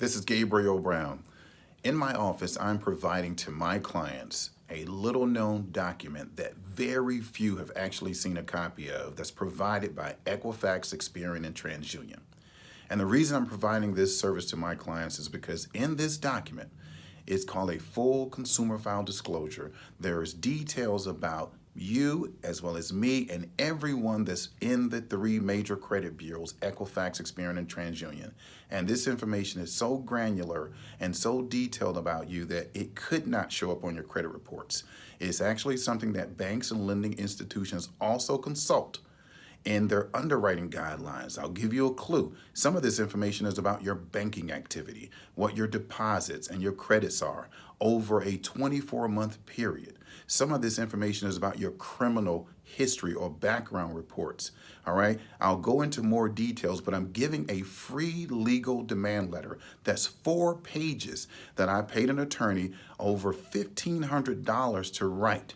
This is Gabriel Brown. In my office, I'm providing to my clients a little known document that very few have actually seen a copy of that's provided by Equifax, Experian, and TransUnion. And the reason I'm providing this service to my clients is because in this document, it's called a full consumer file disclosure. There's details about you as well as me and everyone that's in the three major credit bureaus, Equifax, Experian, and TransUnion. And this information is so granular and so detailed about you that it could not show up on your credit reports. It's actually something that banks and lending institutions also consult in their underwriting guidelines. I'll give you a clue. Some of this information is about your banking activity, what your deposits and your credits are over a 24-month period. Some of this information is about your criminal history or background reports. All right, I'll go into more details, but I'm giving a free legal demand letter that's 4 pages that I paid an attorney over $1,500 to write.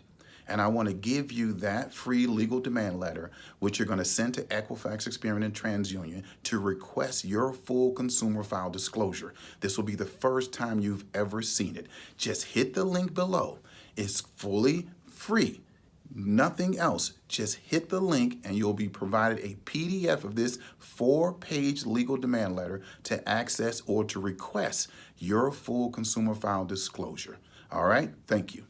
And I want to give you that free legal demand letter, which you're going to send to Equifax, Experian, and TransUnion to request your full consumer file disclosure. This will be the first time you've ever seen it. Just hit the link below. It's fully free. Nothing else. Just hit the link and you'll be provided a PDF of this 4-page legal demand letter to access or to request your full consumer file disclosure. All right? Thank you.